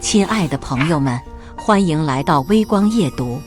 亲爱的朋友们，欢迎来到微光夜读。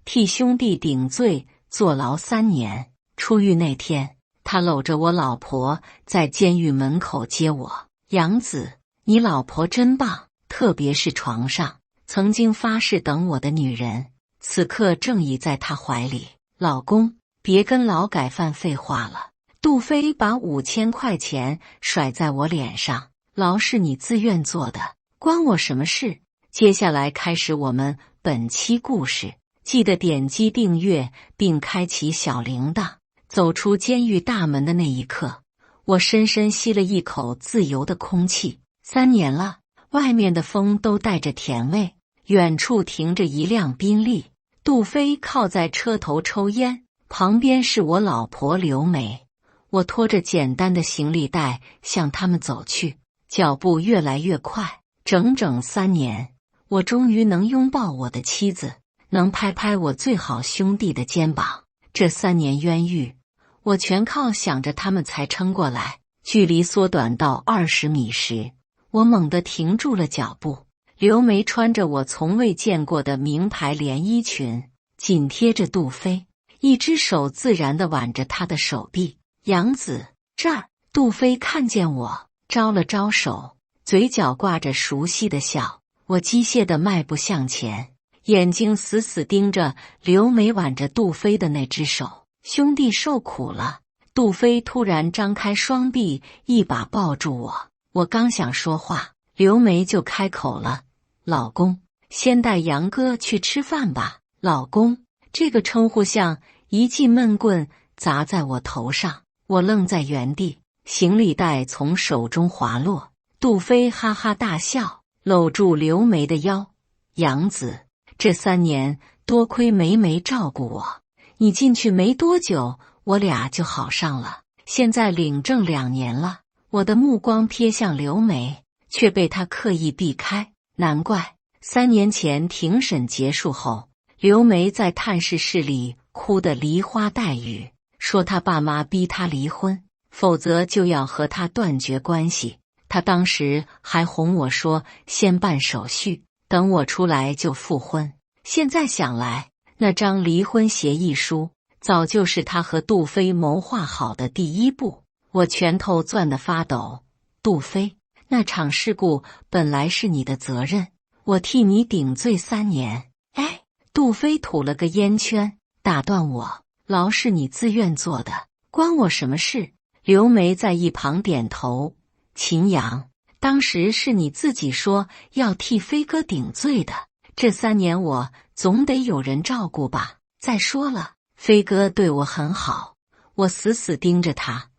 替兄弟顶罪，坐牢3年。出狱那天，他搂着我老婆在监狱门口接我。杨子，你老婆真棒，特别是床上曾经发誓等我的女人，此刻正倚在他怀里。老公，别跟劳改犯废话了。杜飞把5000块钱甩在我脸上，牢是你自愿做的，关我什么事？接下来开始我们本期故事，记得点击订阅并开启小铃铛。走出监狱大门的那一刻，我深深吸了一口自由的空气。3年了，外面的风都带着甜味。远处停着一辆宾利，杜飞靠在车头抽烟，旁边是我老婆刘梅。我拖着简单的行李袋向他们走去，脚步越来越快。整整3年，我终于能拥抱我的妻子，能拍拍我最好兄弟的肩膀。这3年冤狱，我全靠想着他们才撑过来。距离缩短到20米时，我猛地停住了脚步。刘梅穿着我从未见过的名牌连衣裙，紧贴着杜飞，一只手自然地挽着他的手臂。杨子，这儿。杜飞看见我，招了招手，嘴角挂着熟悉的笑。我机械地迈步向前，眼睛死死盯着刘梅挽着杜飞的那只手。兄弟受苦了。杜飞突然张开双臂，一把抱住我。我刚想说话，刘梅就开口了：老公，先带杨哥去吃饭吧。老公这个称呼像一记闷棍砸在我头上，我愣在原地，行李袋从手中滑落。杜飞哈哈大笑，搂住刘梅的腰。杨子，这3年多亏梅照顾我，你进去没多久，我俩就好上了。现在领证2年了。我的目光瞥向刘梅，却被她刻意避开。难怪3年前庭审结束后，刘梅在探视室里哭得梨花带雨，说她爸妈逼她离婚，否则就要和她断绝关系。她当时还哄我说先办手续，等我出来就复婚。现在想来，那张离婚协议书早就是她和杜飞谋划好的第一步。我拳头攥得发抖。杜飞，那场事故本来是你的责任，我替你顶罪3年。哎，杜飞吐了个烟圈，打断我：牢是你自愿做的，关我什么事？刘梅在一旁点头：秦阳，当时是你自己说要替飞哥顶罪的，这3年我总得有人照顾吧。再说了，飞哥对我很好。我死死盯着他。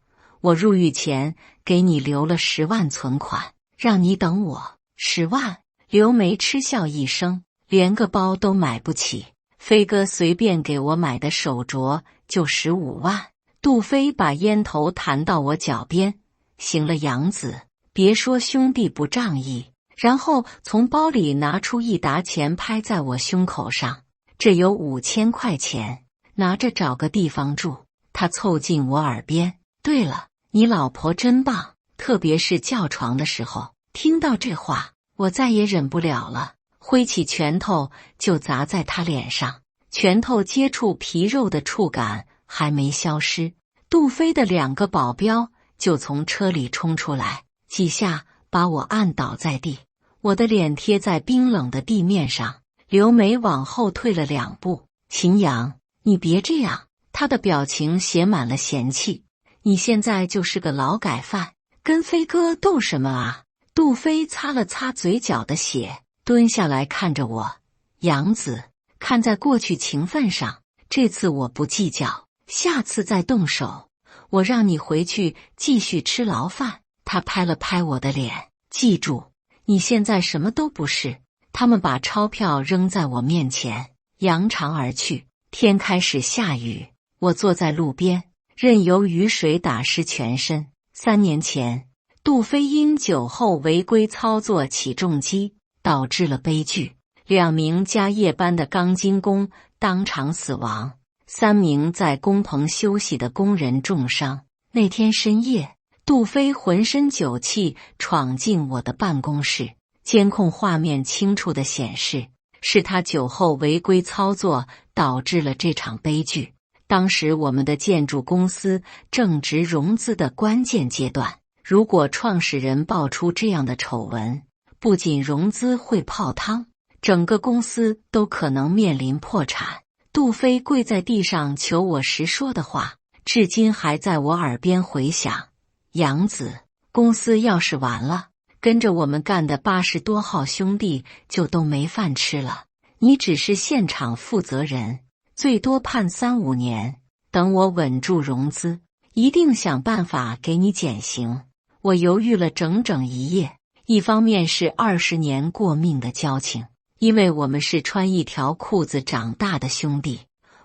我入狱前给你留了10万存款，让你等我。10万？刘梅嗤笑一声，连个包都买不起。飞哥随便给我买的手镯就15万。杜飞把烟头弹到我脚边：行了，杨子，别说兄弟不仗义。然后从包里拿出一沓钱拍在我胸口上：这有5000块钱，拿着找个地方住。他凑近我耳边：对了，你老婆真棒，特别是叫床的时候。听到这话，我再也忍不了了，挥起拳头就砸在他脸上。拳头接触皮肉的触感还没消失，杜飞的2个保镖就从车里冲出来，几下把我按倒在地。我的脸贴在冰冷的地面上，刘梅往后退了2步：秦阳，你别这样。她的表情写满了嫌弃。你现在就是个劳改犯，跟飞哥斗什么啊？杜飞擦了擦嘴角的血，蹲下来看着我：杨子，看在过去情分上，这次我不计较，下次再动手，我让你回去继续吃牢饭。他拍了拍我的脸：记住，你现在什么都不是。他们把钞票扔在我面前，扬长而去。天开始下雨，我坐在路边，任由雨水打湿全身。3年前，杜飞因酒后违规操作起重机，导致了悲剧。2名加夜班的钢筋工当场死亡，3名在工棚休息的工人重伤。那天深夜，杜飞浑身酒气闯进我的办公室，监控画面清楚地显示，是他酒后违规操作导致了这场悲剧。当时我们的建筑公司正值融资的关键阶段，如果创始人爆出这样的丑闻，不仅融资会泡汤，整个公司都可能面临破产。杜飞跪在地上求我时说的话，至今还在我耳边回响。杨子，公司要是完了，跟着我们干的80多号兄弟就都没饭吃了。你只是现场负责人，最多判3、5年。等我稳住融资，一定想办法给你减刑。我犹豫了整整1夜，一方面是20年过命的交情，因为我们是穿一条裤子长大的兄弟，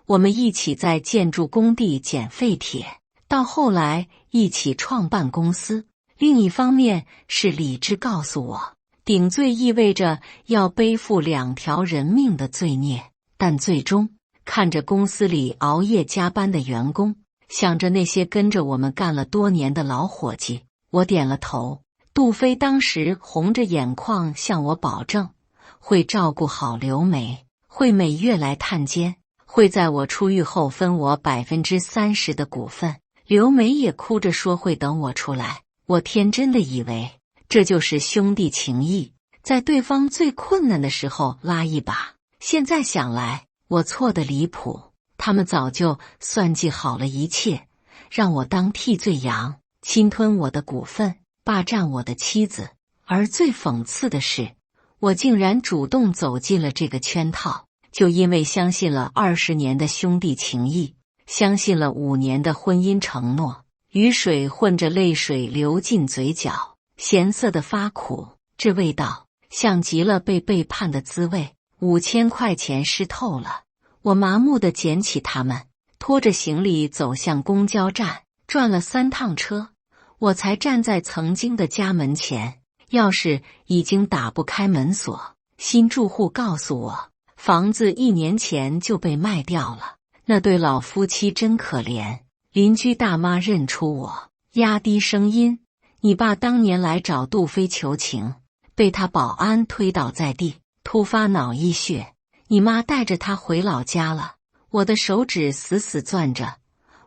我们一起在建筑工地捡废铁，到后来一起创办公司。另一方面是理智告诉我，顶罪意味着要背负2条人命的罪孽。但最终看着公司里熬夜加班的员工，想着那些跟着我们干了多年的老伙计，我点了头。杜飞当时红着眼眶向我保证，会照顾好刘梅，会每月来探监，会在我出狱后分我30%的股份。刘梅也哭着说会等我出来。我天真的以为这就是兄弟情谊，在对方最困难的时候拉一把。现在想来，我错得离谱，他们早就算计好了一切，让我当替罪羊，侵吞我的股份，霸占我的妻子。而最讽刺的是，我竟然主动走进了这个圈套，就因为相信了20年的兄弟情谊，相信了5年的婚姻承诺。雨水混着泪水流进嘴角，咸涩的发苦，这味道像极了被背叛的滋味。5000块钱湿透了，我麻木地捡起它们，拖着行李走向公交站，转了3趟车，我才站在曾经的家门前。钥匙已经打不开门锁，新住户告诉我，房子1年前就被卖掉了。那对老夫妻真可怜。邻居大妈认出我，压低声音：“你爸当年来找杜飞求情，被他保安推倒在地，突发脑溢血。你妈带着他回老家了。”我的手指死死攥着。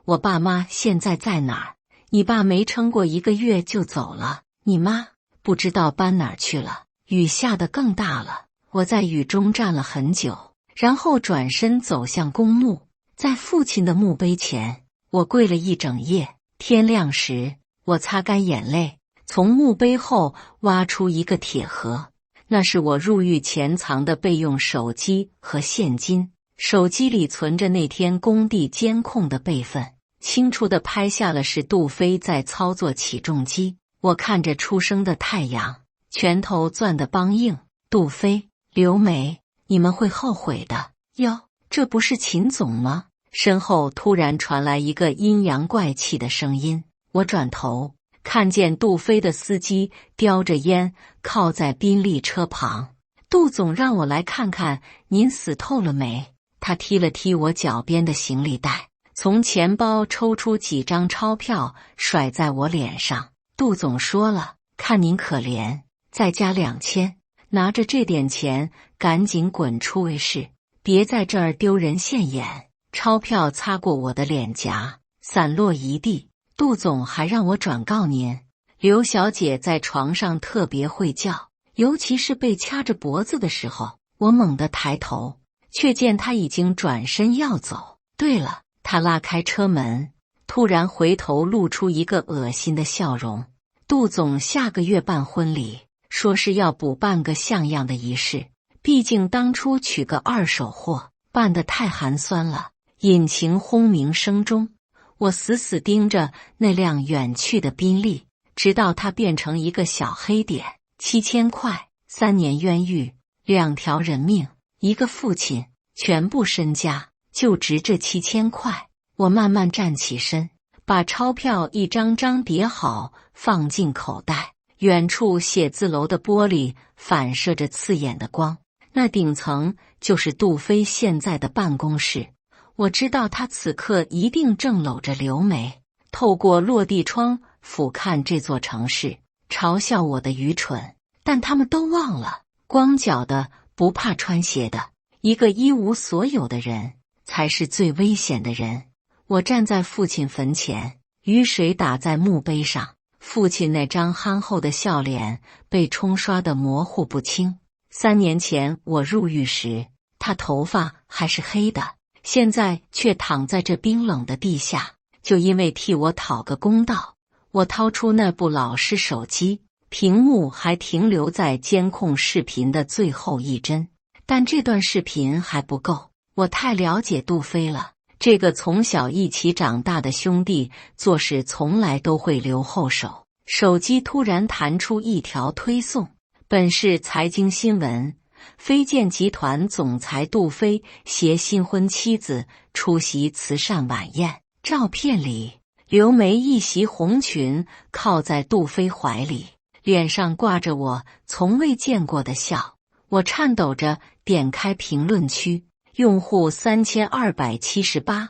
我爸妈现在在哪儿？你爸没撑过1个月就走了，你妈不知道搬哪儿去了。雨下得更大了，我在雨中站了很久，然后转身走向公墓，在父亲的墓碑前。我跪了一整夜，天亮时，我擦干眼泪，从墓碑后挖出一个铁盒，那是我入狱前藏的备用手机和现金。手机里存着那天工地监控的备份，清楚地拍下了是杜飞在操作起重机。我看着初升的太阳，拳头攥得梆硬。杜飞、刘梅，你们会后悔的。哟，这不是秦总吗？身后突然传来一个阴阳怪气的声音，我转头看见杜飞的司机叼着烟靠在宾利车旁。杜总让我来看看您死透了没？他踢了踢我脚边的行李袋，从钱包抽出几张钞票甩在我脸上。杜总说了，看您可怜，再加2000，拿着这点钱赶紧滚出卫视，别在这儿丢人现眼。钞票擦过我的脸颊，散落一地。杜总还让我转告您，刘小姐在床上特别会叫，尤其是被掐着脖子的时候。我猛地抬头，却见她已经转身要走。对了，她拉开车门，突然回头露出一个恶心的笑容。杜总下个月办婚礼，说是要补办个像样的仪式，毕竟当初娶个2手货，办得太寒酸了。引擎轰鸣声中，我死死盯着那辆远去的宾利，直到它变成一个小黑点。7000块，3年冤狱，2条人命，一个父亲，全部身家，就值这7000块。我慢慢站起身，把钞票一张张叠好，放进口袋。远处写字楼的玻璃反射着刺眼的光，那顶层就是杜飞现在的办公室。我知道他此刻一定正搂着刘梅，透过落地窗俯瞰这座城市，嘲笑我的愚蠢。但他们都忘了，光脚的不怕穿鞋的，一个一无所有的人才是最危险的人。我站在父亲坟前，雨水打在墓碑上，父亲那张憨厚的笑脸被冲刷得模糊不清。3年前我入狱时，他头发还是黑的，现在却躺在这冰冷的地下，就因为替我讨个公道。我掏出那部老式手机，屏幕还停留在监控视频的最后一帧，但这段视频还不够。我太了解杜飞了，这个从小一起长大的兄弟，做事从来都会留后手。手机突然弹出一条推送，本是财经新闻，飞建集团总裁杜飞携新婚妻子出席慈善晚宴，照片里刘梅一袭红裙靠在杜飞怀里，脸上挂着我从未见过的笑。我颤抖着点开评论区，用户3278，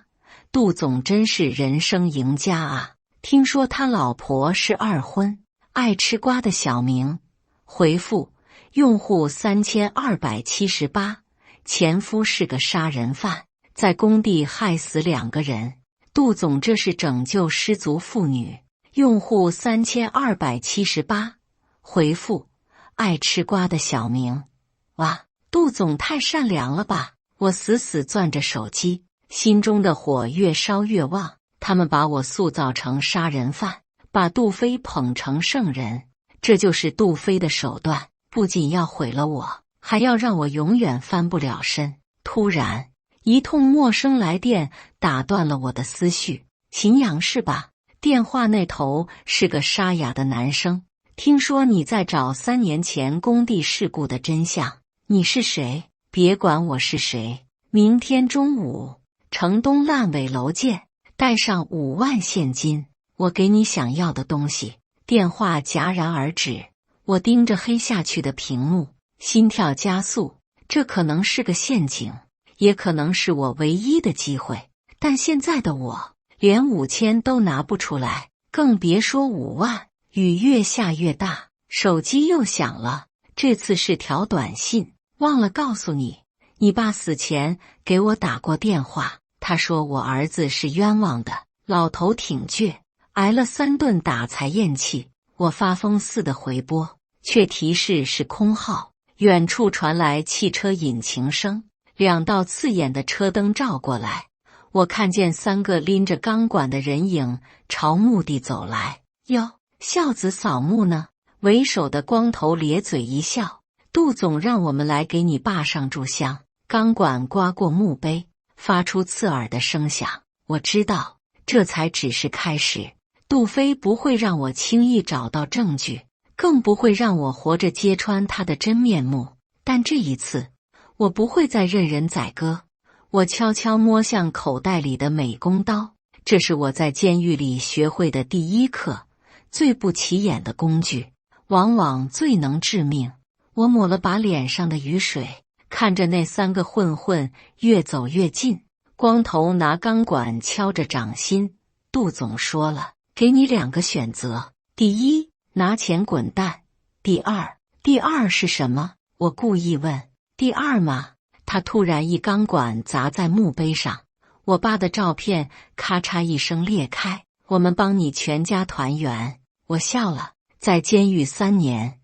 杜总真是人生赢家啊！听说他老婆是二婚，爱吃瓜的小明回复用户3278，前夫是个杀人犯，在工地害死2个人，杜总这是拯救失足妇女。用户3278回复爱吃瓜的小明，哇，杜总太善良了吧！我死死攥着手机，心中的火越烧越旺。他们把我塑造成杀人犯，把杜飞捧成圣人，这就是杜飞的手段，不仅要毁了我，还要让我永远翻不了身。突然，一通陌生来电打断了我的思绪。秦阳是吧？电话那头是个沙哑的男生。听说你在找3年前工地事故的真相，你是谁？别管我是谁，明天中午城东烂尾楼见，带上5万现金，我给你想要的东西。电话戛然而止，我盯着黑下去的屏幕，心跳加速。这可能是个陷阱，也可能是我唯一的机会，但现在的我连5000都拿不出来，更别说5万。雨越下越大，手机又响了，这次是条短信。忘了告诉你，你爸死前给我打过电话，他说我儿子是冤枉的，老头挺倔，挨了3顿打才咽气。我发疯似的回拨，却提示是空号。远处传来汽车引擎声，2道刺眼的车灯照过来，我看见3个拎着钢管的人影朝墓地走来。哟，孝子扫墓呢？为首的光头咧嘴一笑，杜总让我们来给你爸上炷香。钢管刮过墓碑，发出刺耳的声响。我知道，这才只是开始。杜飞不会让我轻易找到证据，更不会让我活着揭穿他的真面目。但这一次，我不会再任人宰割。我悄悄摸向口袋里的美工刀，这是我在监狱里学会的第一课。最不起眼的工具，往往最能致命。我抹了把脸上的雨水，看着那3个混混越走越近。光头拿钢管敲着掌心。杜总说了，给你2个选择：第一，拿钱滚蛋；第二是什么？我故意问。第二嘛。他突然一钢管砸在墓碑上，我爸的照片咔嚓一声裂开。我们帮你全家团圆。我笑了。在监狱3年，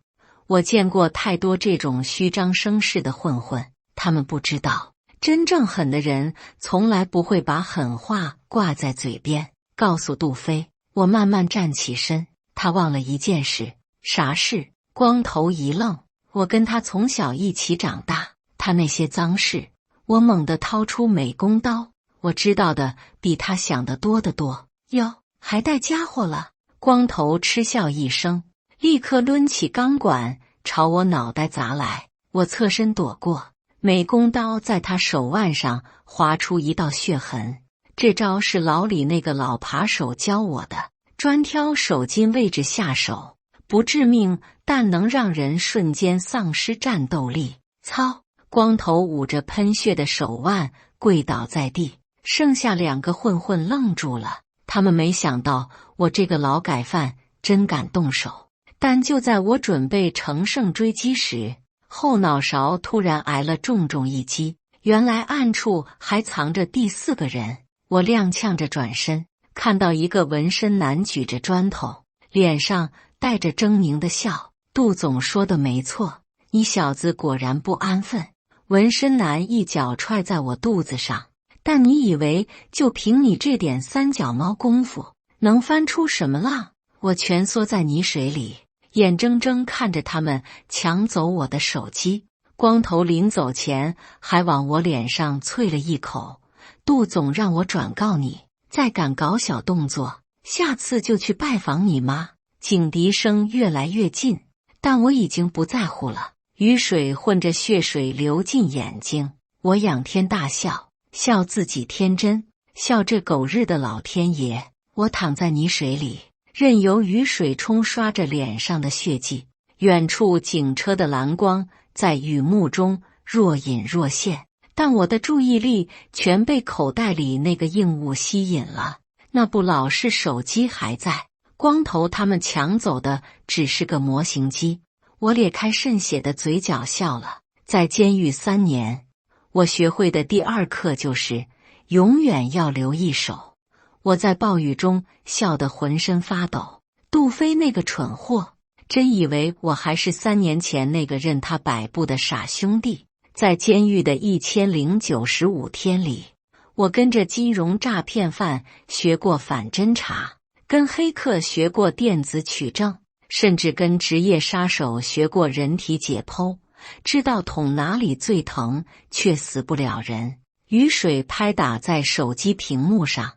我见过太多这种虚张声势的混混，他们不知道，真正狠的人从来不会把狠话挂在嘴边。告诉杜飞。我慢慢站起身。他忘了一件事。啥事？光头一愣。我跟他从小一起长大，他那些脏事。我猛地掏出美工刀。我知道的比他想的多得多。哟，还带家伙了。光头嗤笑一声，立刻抡起钢管朝我脑袋砸来。我侧身躲过，美工刀在他手腕上划出一道血痕。这招是牢里那个老扒手教我的，专挑手筋位置下手，不致命，但能让人瞬间丧失战斗力。操！光头捂着喷血的手腕跪倒在地，剩下2个混混愣住了。他们没想到我这个劳改犯真敢动手，但就在我准备乘胜追击时，后脑勺突然挨了重重一击，原来暗处还藏着第4个人。我踉跄着转身，看到一个纹身男举着砖头，脸上带着狰狞的笑。杜总说的没错，你小子果然不安分。纹身男一脚踹在我肚子上，但你以为就凭你这点三脚猫功夫，能翻出什么浪？我蜷缩在泥水里，眼睁睁看着他们抢走我的手机。光头临走前还往我脸上啐了一口：杜总让我转告你，再敢搞小动作，下次就去拜访你妈。警笛声越来越近，但我已经不在乎了。雨水混着血水流进眼睛，我仰天大笑，笑自己天真，笑这狗日的老天爷。我躺在泥水里，任由雨水冲刷着脸上的血迹。远处警车的蓝光在雨幕中若隐若现，但我的注意力全被口袋里那个硬物吸引了。那部老式手机还在，光头他们抢走的只是个模型机。我咧开渗血的嘴角笑了。在监狱3年，我学会的第2课就是永远要留一手。我在暴雨中笑得浑身发抖。杜飞那个蠢货，真以为我还是3年前那个任他摆布的傻兄弟。在监狱的1095天里，我跟着金融诈骗犯学过反侦查，跟黑客学过电子取证，甚至跟职业杀手学过人体解剖，知道捅哪里最疼，却死不了人。雨水拍打在手机屏幕上，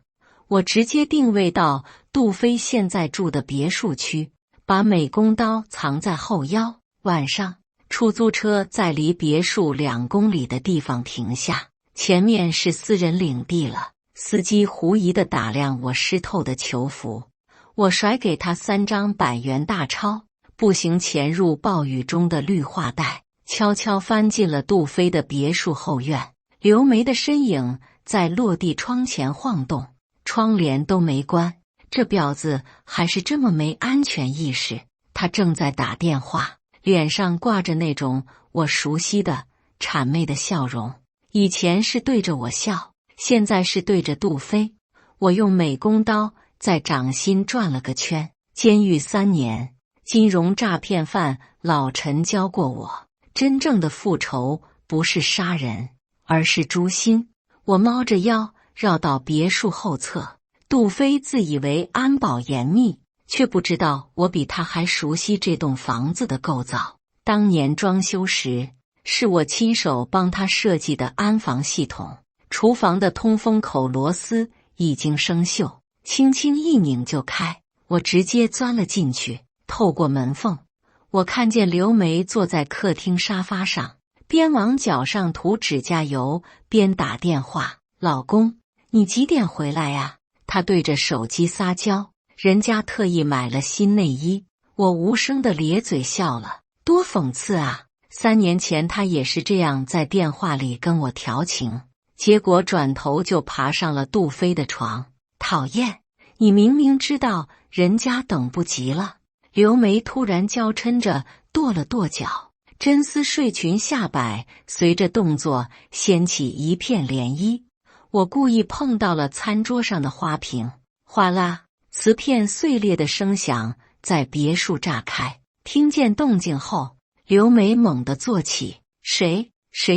我直接定位到杜飞现在住的别墅区，把美工刀藏在后腰。晚上，出租车在离别墅2公里的地方停下，前面是私人领地了。司机狐疑地打量我湿透的囚服，我甩给他3张100元大钞，步行潜入暴雨中的绿化带，悄悄翻进了杜飞的别墅后院。刘梅的身影在落地窗前晃动，窗帘都没关，这婊子还是这么没安全意识。她正在打电话，脸上挂着那种我熟悉的谄媚的笑容，以前是对着我笑，现在是对着杜飞。我用美工刀在掌心转了个圈。监狱3年，金融诈骗犯老陈教过我，真正的复仇不是杀人，而是诛心。我猫着腰绕到别墅后侧，杜飞自以为安保严密，却不知道我比他还熟悉这栋房子的构造。当年装修时，是我亲手帮他设计的安防系统。厨房的通风口螺丝已经生锈，轻轻一拧就开，我直接钻了进去。透过门缝，我看见刘梅坐在客厅沙发上，边往脚上涂指甲油边打电话：老公，你几点回来呀？她对着手机撒娇，人家特意买了新内衣。我无声地咧嘴笑了，多讽刺啊！3年前她也是这样在电话里跟我调情，结果转头就爬上了杜飞的床。讨厌，你明明知道人家等不及了。刘梅突然娇嗔着跺了跺脚，真丝睡裙下摆随着动作掀起一片涟漪。我故意碰到了餐桌上的花瓶，哗啦，瓷片碎裂的声响在别墅炸开。听见动静后，刘梅猛地坐起，谁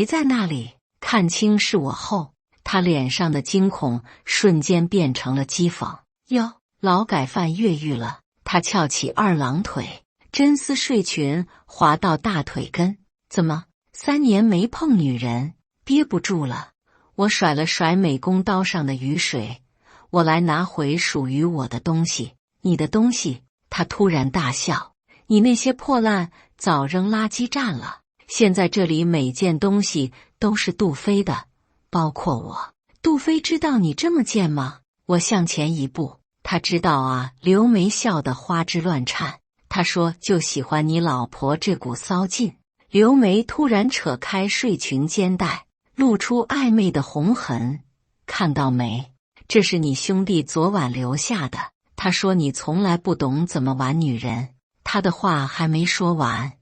在那里？看清是我后，她脸上的惊恐瞬间变成了讥讽。哟，劳改犯越狱了。她翘起2郎腿，真丝睡裙滑到大腿根。怎么3年没碰女人，憋不住了？我甩了甩美工刀上的雨水，我来拿回属于我的东西。你的东西？她突然大笑，你那些破烂早扔垃圾站了，现在这里每件东西都是杜飞的，包括我。杜飞知道你这么贱吗？我向前一步，他知道啊。刘梅笑得花枝乱颤，他说就喜欢你老婆这股骚劲。刘梅突然扯开睡裙肩带，露出暧昧的红痕，看到没？这是你兄弟昨晚留下的。他说你从来不懂怎么玩女人，他的话还没说完，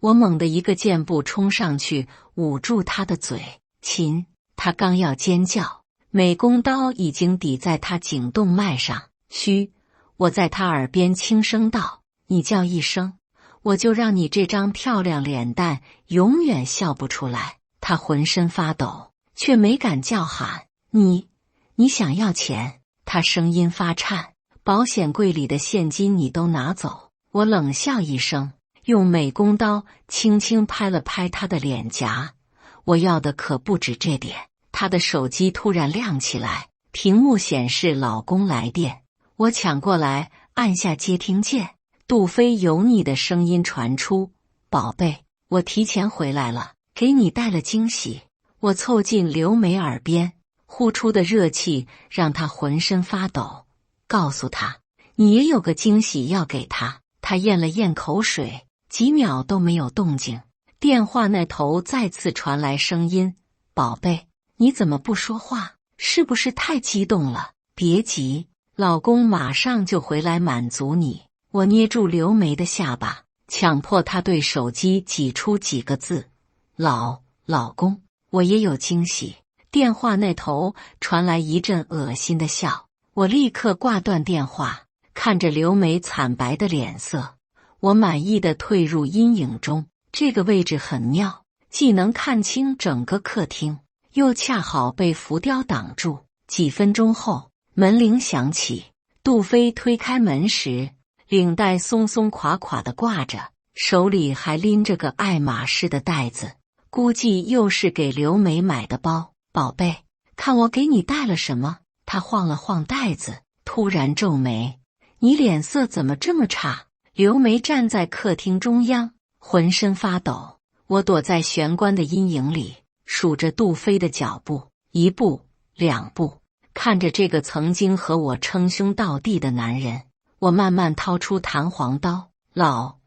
我猛地一个箭步冲上去，捂住他的嘴。秦，他刚要尖叫，美工刀已经抵在他颈动脉上。嘘，我在他耳边轻声道：“你叫一声，我就让你这张漂亮脸蛋永远笑不出来。”他浑身发抖，却没敢叫喊。你想要钱？他声音发颤。保险柜里的现金你都拿走。我冷笑一声，用美工刀轻轻拍了拍他的脸颊。我要的可不止这点。他的手机突然亮起来，屏幕显示老公来电。我抢过来，按下接听键。杜飞油腻的声音传出：“宝贝，我提前回来了，给你带了惊喜。”我凑近刘梅耳边，呼出的热气让她浑身发抖。告诉她，你也有个惊喜要给她。她咽了咽口水，几秒都没有动静。电话那头再次传来声音：“宝贝，你怎么不说话？是不是太激动了？别急，老公马上就回来满足你。”我捏住刘梅的下巴，强迫她对手机挤出几个字：“老公，我也有惊喜。”电话那头传来一阵恶心的笑。我立刻挂断电话，看着刘梅惨白的脸色，我满意的退入阴影中。这个位置很妙，既能看清整个客厅，又恰好被浮雕挡住。几分钟后，门铃响起。杜飞推开门时，领带松松垮垮的挂着，手里还拎着个爱马仕的袋子，估计又是给刘梅买的包。宝贝，看我给你带了什么？他晃了晃袋子，突然皱眉：“你脸色怎么这么差？”刘梅站在客厅中央，浑身发抖。我躲在玄关的阴影里，数着杜飞的脚步，1步2步，看着这个曾经和我称兄道弟的男人。我慢慢掏出弹簧刀：“老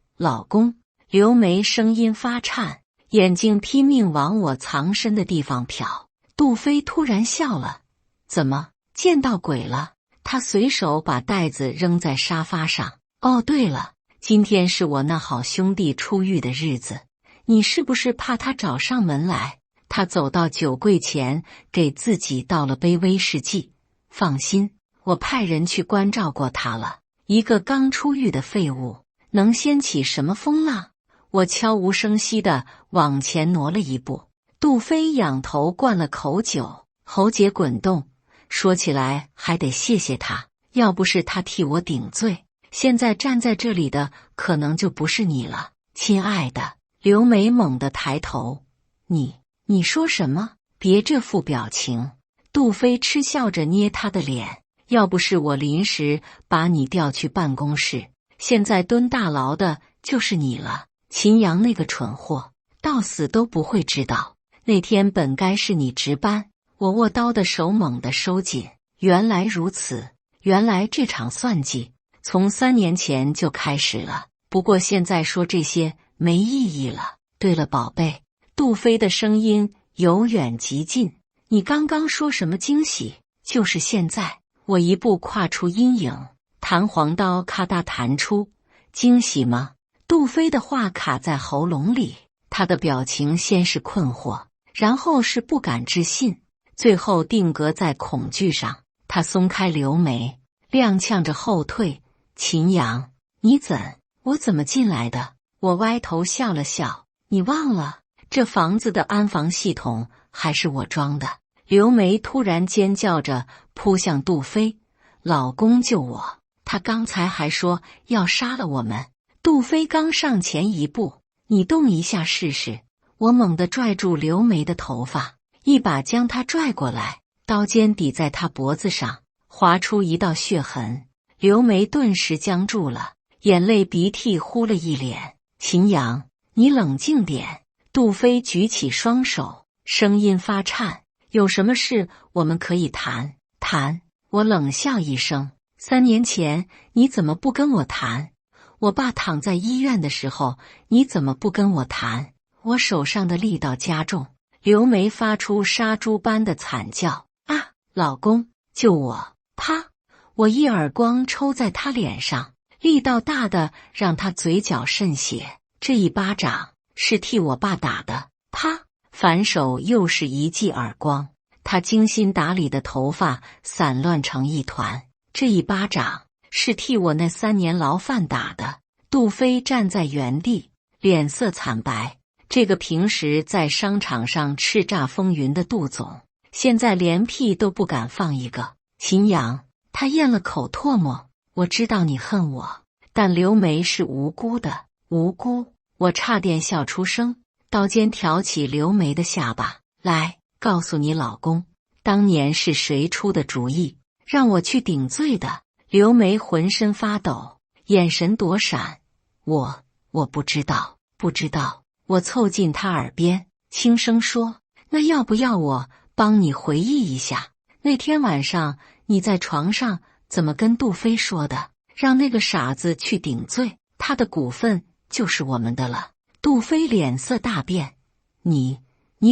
公。”刘梅声音发颤，眼睛拼命往我藏身的地方瞟。杜飞突然笑了：“怎么，见到鬼了？”他随手把袋子扔在沙发上。“哦，对了，今天是我那好兄弟出狱的日子，你是不是怕他找上门来？”他走到酒柜前，给自己倒了杯威士忌。“放心，我派人去关照过他了。一个刚出狱的废物，能掀起什么风浪？”我悄无声息地往前挪了一步。杜飞仰头灌了口酒，喉结滚动。说起来还得谢谢他，要不是他替我顶罪，现在站在这里的可能就不是你了，亲爱的。刘梅猛地抬头：“你说什么？别这副表情。”杜飞嗤笑着捏他的脸：“要不是我临时把你调去办公室，现在蹲大牢的就是你了。秦阳那个蠢货，到死都不会知道，那天本该是你值班。”我握刀的手猛地收紧。原来如此，原来这场算计从3年前就开始了。不过现在说这些没意义了。对了，宝贝。杜飞的声音由远及近：“你刚刚说什么惊喜？就是现在。”我1步跨出阴影，弹簧刀咔嗒弹出。“惊喜吗？”杜飞的话卡在喉咙里，他的表情先是困惑，然后是不敢置信，最后定格在恐惧上。他松开刘梅，踉跄着后退：“秦阳，我怎么进来的？”我歪头笑了笑：“你忘了，这房子的安防系统还是我装的。”刘梅突然尖叫着扑向杜飞：“老公救我！他刚才还说要杀了我们。”杜飞刚上前1步：“你动一下试试。”我猛地拽住刘梅的头发，一把将她拽过来，刀尖抵在她脖子上，划出一道血痕。刘梅顿时僵住了，眼泪鼻涕呼了一脸。“秦阳，你冷静点。”杜飞举起双手，声音发颤：“有什么事我们可以谈。”我冷笑一声：“3年前你怎么不跟我谈？我爸躺在医院的时候，你怎么不跟我谈？”我手上的力道加重，刘梅发出杀猪般的惨叫：“啊，老公，救我！”啪！我一耳光抽在她脸上，力道大的让他嘴角渗血。这一巴掌是替我爸打的，啪！反手又是一记耳光，他精心打理的头发散乱成一团。这一巴掌是替我那3年牢饭打的。杜飞站在原地，脸色惨白。这个平时在商场上叱咤风云的杜总，现在连屁都不敢放一个。秦阳，他咽了口唾沫。我知道你恨我，但刘梅是无辜的。无辜！我差点笑出声，刀尖挑起刘梅的下巴，来，告诉你老公，当年是谁出的主意，让我去顶罪的？刘梅浑身发抖，眼神躲闪。我不知道，不知道。我凑近他耳边，轻声说：“那要不要我帮你回忆一下，那天晚上你在床上怎么跟杜飞说的？让那个傻子去顶罪，他的股份就是我们的了。”杜飞脸色大变：“你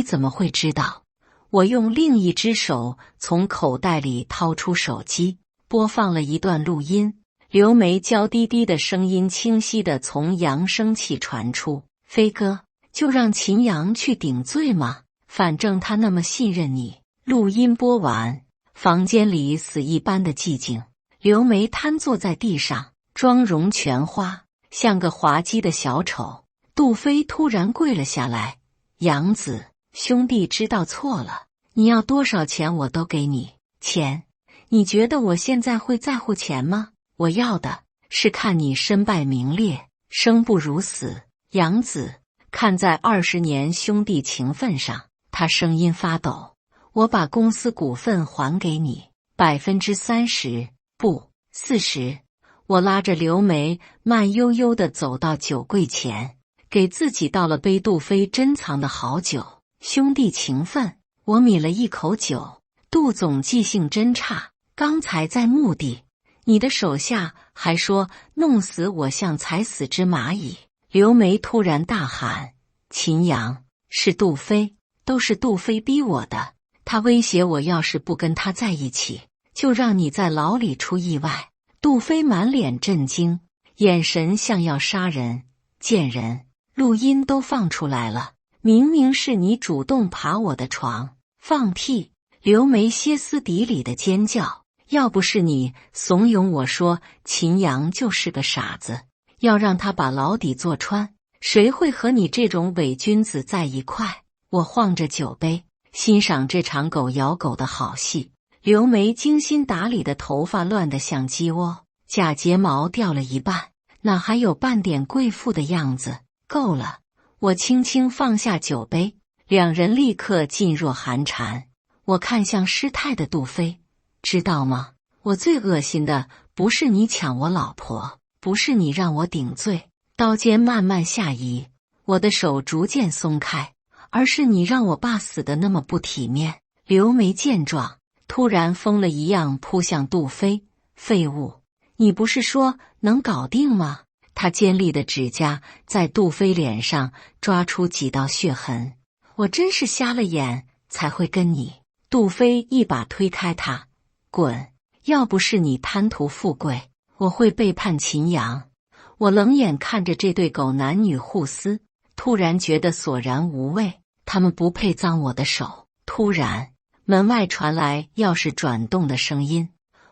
怎么会知道？”我用另一只手从口袋里掏出手机，播放了一段录音。刘梅娇滴滴的声音清晰地从扬声器传出：“飞哥，就让秦阳去顶罪吗？反正他那么信任你。”录音播完，房间里死一般的寂静。刘梅瘫坐在地上，妆容全花，像个滑稽的小丑。杜飞突然跪了下来：“杨子，兄弟知道错了，你要多少钱我都给你。钱？你觉得我现在会在乎钱吗？我要的是看你身败名裂，生不如死。杨子，看在20年兄弟情分上。”他声音发抖：“我把公司股份还给你30%，不40%。”我拉着刘梅慢悠悠地走到酒柜前，给自己倒了杯杜飞珍藏的好酒。兄弟情分，我抿了一口酒。杜总记性真差，刚才在墓地，你的手下还说弄死我像踩死只蚂蚁。刘梅突然大喊：“秦阳，是杜飞，都是杜飞逼我的。他威胁我，要是不跟他在一起，就让你在牢里出意外。”杜飞满脸震惊，眼神像要杀人。贱人，录音都放出来了，明明是你主动爬我的床。放屁！刘梅歇斯底里的尖叫。要不是你怂恿我说秦阳就是个傻子，要让他把牢底坐穿，谁会和你这种伪君子在一块？我晃着酒杯，欣赏这场狗咬狗的好戏。刘梅精心打理的头发乱得像鸡窝，假睫毛掉了一半，哪还有半点贵妇的样子？够了！我轻轻放下酒杯，两人立刻噤若寒蝉。我看向失态的杜飞，知道吗？我最恶心的不是你抢我老婆，不是你让我顶罪，刀尖慢慢下移，我的手逐渐松开，而是你让我爸死得那么不体面。刘梅见状，突然疯了一样扑向杜飞。废物，你不是说能搞定吗？他尖利的指甲在杜飞脸上抓出几道血痕。我真是瞎了眼才会跟你。杜飞一把推开他，滚！要不是你贪图富贵，我会背叛秦阳。我冷眼看着这对狗男女互撕，突然觉得索然无味，他们不配脏我的手。突然，门外传来钥匙转动的声音，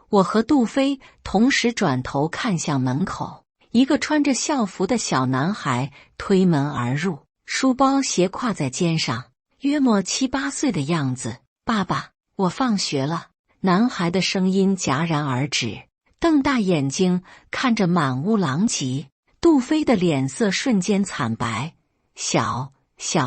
我和杜飞同时转头看向门口，一个穿着校服的小男孩推门而入，书包斜挎在肩上，约莫7、8岁的样子。爸爸，我放学了。男孩的声音戛然而止，瞪大眼睛看着满屋狼藉。杜飞的脸色瞬间惨白。小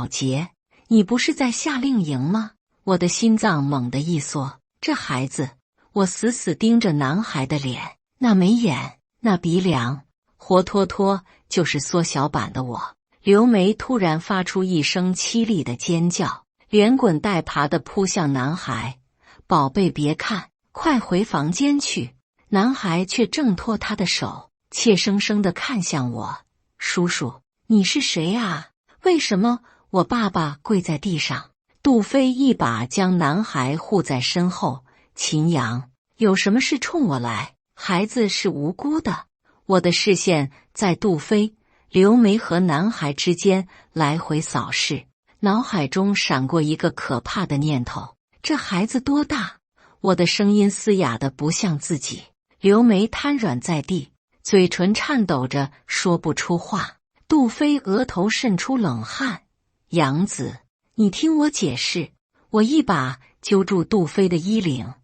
杰，你不是在夏令营吗？我的心脏猛地一缩，这孩子，我死死盯着男孩的脸，那眉眼，那鼻梁，活脱脱就是缩小版的我。刘梅突然发出一声凄厉的尖叫，连滚带爬地扑向男孩。宝贝，别看，快回房间去！男孩却挣脱他的手，怯生生地看向我。叔叔，你是谁啊？为什么？我爸爸跪在地上。杜飞一把将男孩护在身后。秦阳，有什么事冲我来？孩子是无辜的，我的视线在杜飞、刘梅和男孩之间来回扫视，脑海中闪过一个可怕的念头：这孩子多大？我的声音嘶哑的不像自己。刘梅瘫软在地，嘴唇颤抖着说不出话。杜飞额头渗出冷汗：杨子，你听我解释。我一把揪住杜飞的衣领，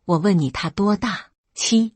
我问你他多大？7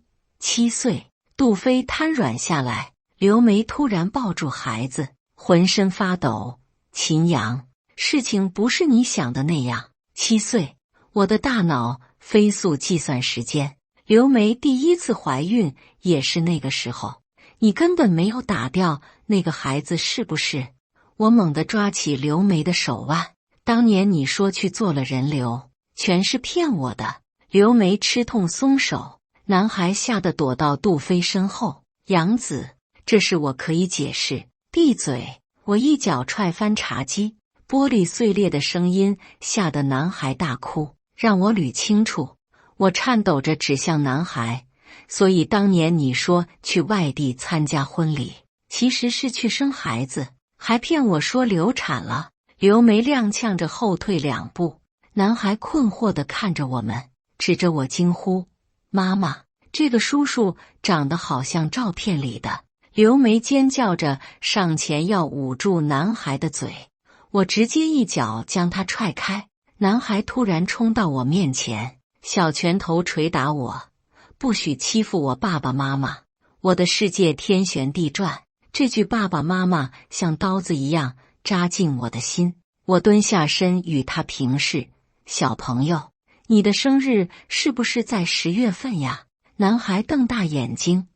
岁。杜飞瘫软下来，刘梅突然抱住孩子，浑身发抖。秦阳，事情不是你想的那样。7岁，我的大脑飞速计算时间。刘梅第一次怀孕也是那个时候，你根本没有打掉那个孩子，是不是？我猛地抓起刘梅的手腕，当年你说去做了人流，全是骗我的。刘梅吃痛松手，男孩吓得躲到杜飞身后。杨子，这事我可以解释，闭嘴！我一脚踹翻茶几，玻璃碎裂的声音吓得男孩大哭。让我捋清楚。我颤抖着指向男孩，所以当年你说去外地参加婚礼，其实是去生孩子，还骗我说流产了。刘梅踉跄着后退2步，男孩困惑地看着我们，指着我惊呼：妈妈，这个叔叔长得好像照片里的。刘梅尖叫着上前要捂住男孩的嘴，我直接一脚将他踹开。男孩突然冲到我面前，小拳头捶打我：不许欺负我爸爸妈妈！我的世界天旋地转，这句爸爸妈妈像刀子一样扎进我的心。我蹲下身与他平视：小朋友，你的生日是不是在10月份呀？男孩瞪大眼睛：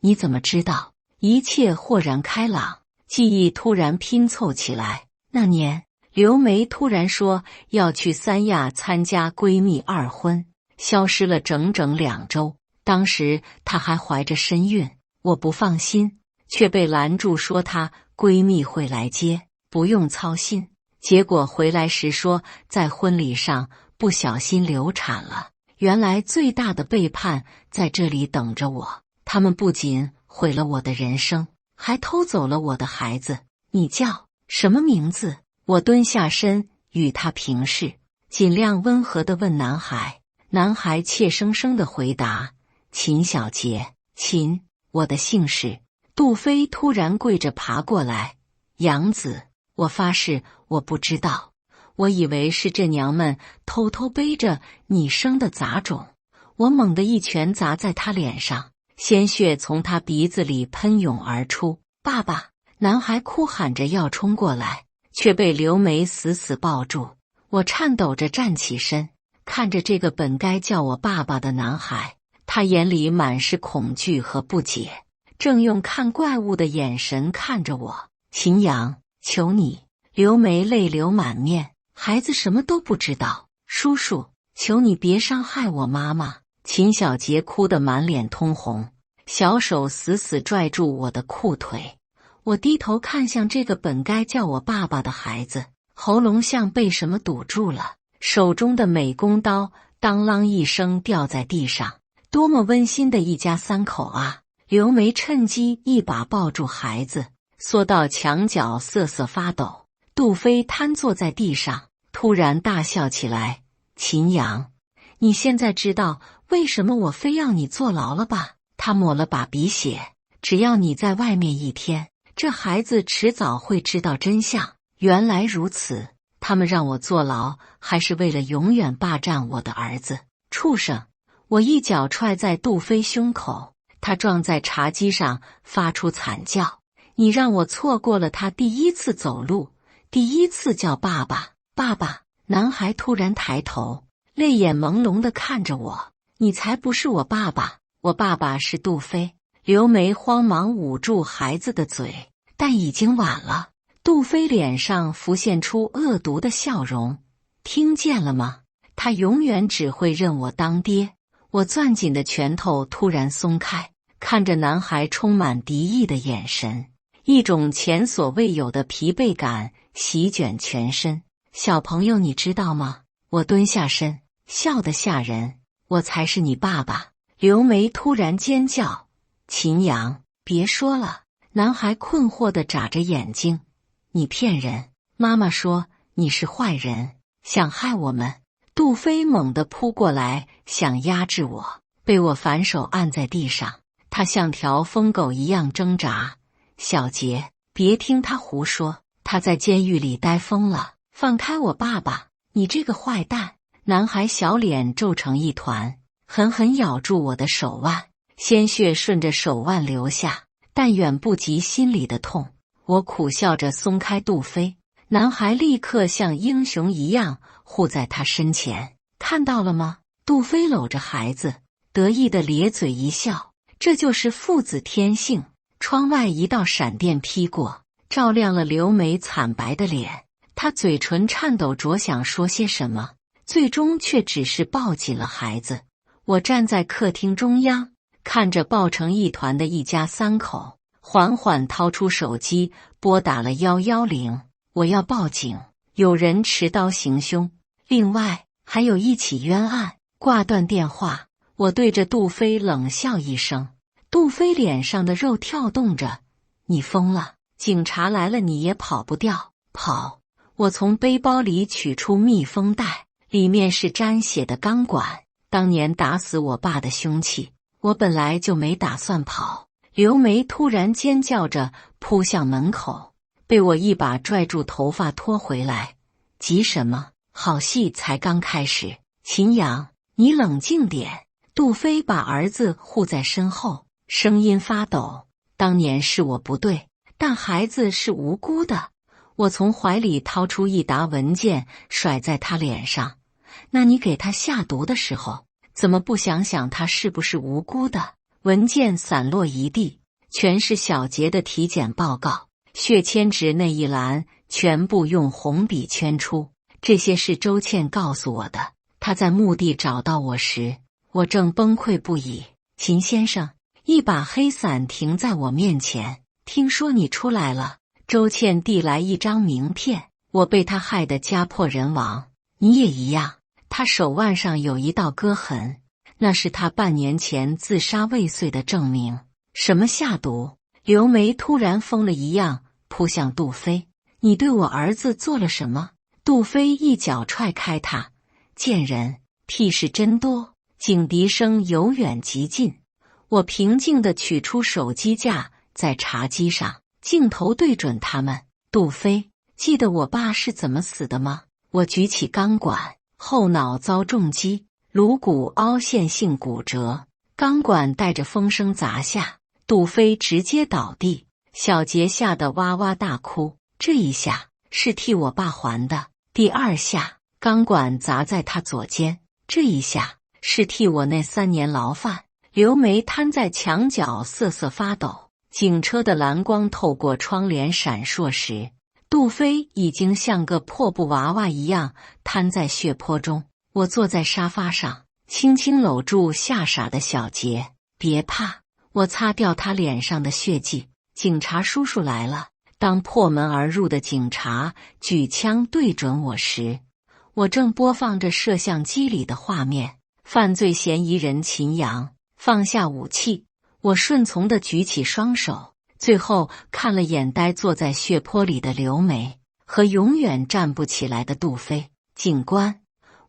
你怎么知道？一切豁然开朗，记忆突然拼凑起来。那年刘梅突然说要去三亚参加闺蜜2婚，消失了整整2周。当时她还怀着身孕，我不放心，却被拦住说她闺蜜会来接，不用操心。结果回来时说在婚礼上不小心流产了。原来最大的背叛在这里等着我，他们不仅毁了我的人生，还偷走了我的孩子。你叫什么名字？我蹲下身与他平视，尽量温和地问男孩。男孩怯生生地回答：秦小杰。秦，我的姓氏。杜飞突然跪着爬过来：杨子，我发誓我不知道，我以为是这娘们偷偷背着你生的杂种。我猛地一拳砸在他脸上，鲜血从他鼻子里喷涌而出。爸爸！男孩哭喊着要冲过来，却被刘梅死死抱住。我颤抖着站起身，看着这个本该叫我爸爸的男孩，他眼里满是恐惧和不解，正用看怪物的眼神看着我。秦阳，求你！刘梅泪流满面：孩子什么都不知道，叔叔，求你别伤害我妈妈。秦小杰哭得满脸通红，小手死死拽住我的裤腿。我低头看向这个本该叫我爸爸的孩子，喉咙像被什么堵住了，手中的美工刀当啷一声掉在地上。多么温馨的一家3口啊！刘梅趁机一把抱住孩子，缩到墙角瑟瑟发抖。杜飞瘫坐在地上，突然大笑起来：秦阳，你现在知道为什么我非要你坐牢了吧？他抹了把鼻血：只要你在外面1天，这孩子迟早会知道真相。原来如此，他们让我坐牢，还是为了永远霸占我的儿子？畜生！我一脚踹在杜飞胸口，他撞在茶几上发出惨叫。你让我错过了他第1次走路，第1次叫爸爸。爸爸！男孩突然抬头，泪眼朦胧地看着我：你才不是我爸爸，我爸爸是杜飞。刘梅慌忙捂住孩子的嘴，但已经晚了。杜飞脸上浮现出恶毒的笑容：听见了吗？他永远只会认我当爹。我攥紧的拳头突然松开，看着男孩充满敌意的眼神，一种前所未有的疲惫感席卷全身。小朋友，你知道吗？我蹲下身，笑得吓人：我才是你爸爸。刘梅突然尖叫：秦阳！别说了。男孩困惑地眨着眼睛，你骗人！妈妈说你是坏人，想害我们。杜飞猛地扑过来，想压制我，被我反手按在地上。他像条疯狗一样挣扎。小杰，别听他胡说，他在监狱里待疯了，放开我爸爸！你这个坏蛋！男孩小脸皱成一团，狠狠咬住我的手腕，鲜血顺着手腕流下，但远不及心里的痛。我苦笑着松开杜飞，男孩立刻像英雄一样护在他身前。看到了吗？杜飞搂着孩子，得意地咧嘴一笑，这就是父子天性。窗外一道闪电劈过，照亮了刘梅惨白的脸。她嘴唇颤抖着想说些什么，最终却只是抱紧了孩子。我站在客厅中央，看着抱成一团的一家三口，缓缓掏出手机拨打了110。我要报警，有人持刀行凶，另外还有一起冤案。挂断电话，我对着杜飞冷笑一声。杜飞脸上的肉跳动着，你疯了？警察来了你也跑不掉。跑！我从背包里取出密封袋，里面是沾血的钢管，当年打死我爸的凶器。我本来就没打算跑。刘梅突然尖叫着扑向门口，被我一把拽住头发拖回来。急什么？好戏才刚开始。秦阳，你冷静点。杜飞把儿子护在身后，声音发抖。当年是我不对，但孩子是无辜的。我从怀里掏出一沓文件，甩在他脸上。那你给他下毒的时候，怎么不想想他是不是无辜的？文件散落一地，全是小杰的体检报告，血铅值那一栏全部用红笔圈出。这些是周倩告诉我的。她在墓地找到我时，我正崩溃不已。秦先生，一把黑伞停在我面前。听说你出来了。周倩递来一张名片，我被她害得家破人亡，你也一样。她手腕上有一道割痕，那是她半年前自杀未遂的证明。什么下毒？刘梅突然疯了一样扑向杜飞。你对我儿子做了什么？杜飞一脚踹开他。贱人，屁事真多。警笛声由远及近，我平静地取出手机架，在茶几上，镜头对准他们。杜飞，记得我爸是怎么死的吗？我举起钢管，后脑遭重击，颅骨凹陷性骨折，钢管带着风声砸下，杜飞直接倒地。小杰吓得哇哇大哭。这一下是替我爸还的。第二下，钢管砸在他左肩。这一下是替我那3年牢饭。刘梅瘫在墙角瑟瑟发抖。警车的蓝光透过窗帘闪烁时，杜飞已经像个破布娃娃一样瘫在血泊中。我坐在沙发上，轻轻搂住吓傻的小杰。别怕，我擦掉他脸上的血迹。警察叔叔来了。当破门而入的警察举枪对准我时，我正播放着摄像机里的画面。犯罪嫌疑人秦阳放下武器，我顺从地举起双手，最后看了眼呆坐在血泊里的刘梅和永远站不起来的杜飞。警官，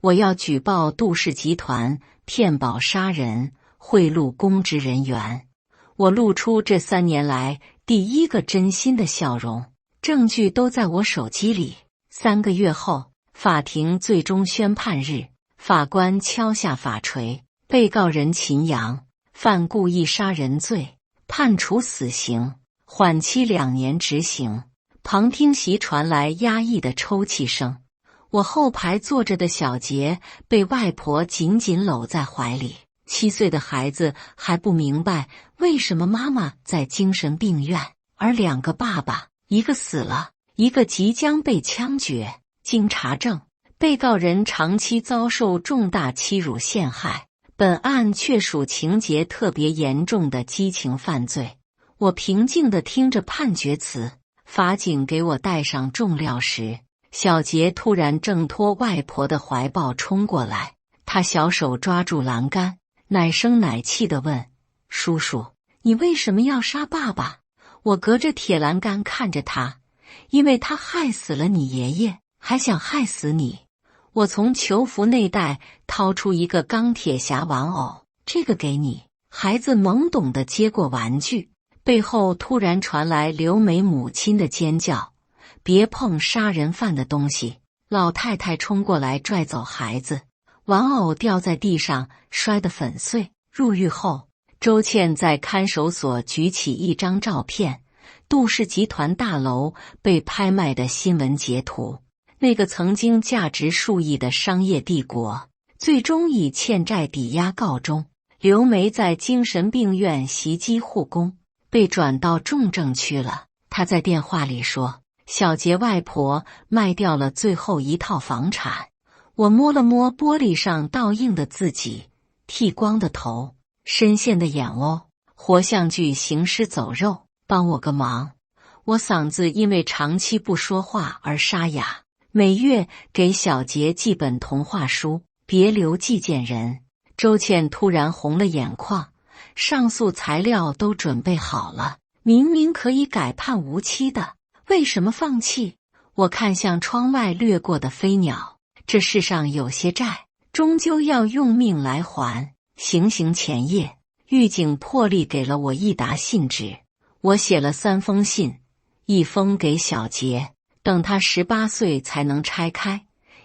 我要举报杜氏集团骗保杀人，贿赂公职人员。我露出这3年来第一个真心的笑容，证据都在我手机里。3个月后，法庭最终宣判日，法官敲下法锤，被告人秦阳犯故意杀人罪，判处死刑，缓期2年执行。旁听席传来压抑的抽泣声。我后排坐着的小杰被外婆紧紧搂在怀里。7岁的孩子还不明白为什么妈妈在精神病院，而2个爸爸，一个死了，一个即将被枪决。经查证，被告人长期遭受重大欺辱陷害，本案确属情节特别严重的激情犯罪。我平静地听着判决词。法警给我带上重料时，小杰突然挣脱外婆的怀抱冲过来，他小手抓住栏杆，奶声奶气地问：叔叔，你为什么要杀爸爸？我隔着铁栏杆看着他，因为他害死了你爷爷，还想害死你。我从囚服内袋掏出一个钢铁侠玩偶，这个给你。孩子懵懂地接过玩具，背后突然传来刘梅母亲的尖叫：别碰杀人犯的东西！老太太冲过来拽走孩子，玩偶掉在地上，摔得粉碎。入狱后，周倩在看守所举起一张照片，杜氏集团大楼被拍卖的新闻截图。那个曾经价值数亿的商业帝国，最终以欠债抵押告终。刘梅在精神病院袭击护工，被转到重症区了。她在电话里说，小杰外婆卖掉了最后一套房产。我摸了摸玻璃上倒映的自己，剃光的头，深陷的眼窝，活像具行尸走肉。帮我个忙，我嗓子因为长期不说话而沙哑。每月给小杰寄本童话书，别留寄件人。周倩突然红了眼眶，上诉材料都准备好了，明明可以改判无期的，为什么放弃？我看向窗外掠过的飞鸟，这世上有些债，终究要用命来还。行刑前夜，狱警破例给了我一沓信纸，我写了3封信，一封给小杰，等他18岁才能拆开；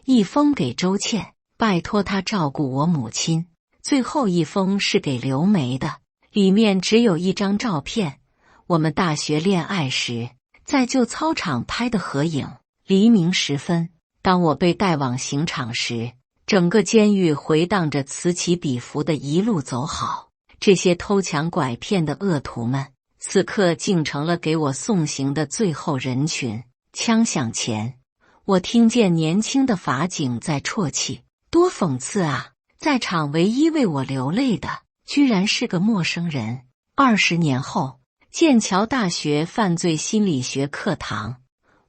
一封给周倩，拜托他照顾我母亲；最后一封是给刘梅的，里面只有一张照片，我们大学恋爱时在旧操场拍的合影。黎明时分，当我被带往刑场时，整个监狱回荡着此起彼伏的一路走好。这些偷抢拐骗的恶徒们，此刻竟成了给我送行的最后人群。枪响前，我听见年轻的法警在啜泣，多讽刺啊！在场唯一为我流泪的，居然是个陌生人。20年后，剑桥大学犯罪心理学课堂，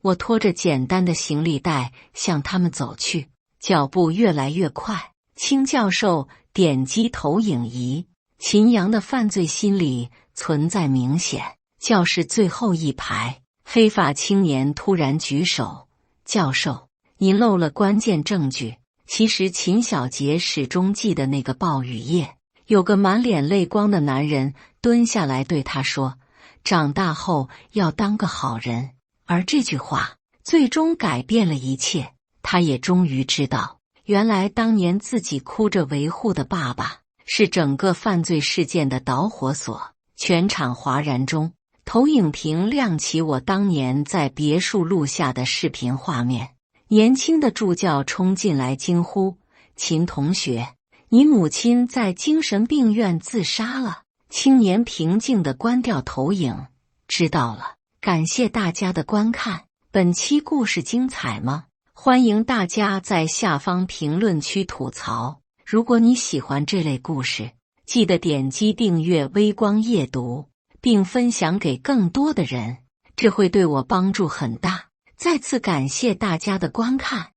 我拖着简单的行李袋向他们走去，脚步越来越快。清教授点击投影仪，秦阳的犯罪心理存在明显。教室最后一排，黑发青年突然举手：教授，您漏了关键证据。其实秦小杰始终记得那个暴雨夜，有个满脸泪光的男人蹲下来对他说，长大后要当个好人。而这句话最终改变了一切，他也终于知道，原来当年自己哭着维护的爸爸，是整个犯罪事件的导火索。全场哗然中，投影屏亮起我当年在别墅录下的视频画面。年轻的助教冲进来惊呼，秦同学，你母亲在精神病院自杀了。青年平静地关掉投影，知道了，感谢大家的观看。本期故事精彩吗？欢迎大家在下方评论区吐槽。如果你喜欢这类故事，记得点击订阅微光夜读，并分享给更多的人，这会对我帮助很大。再次感谢大家的观看。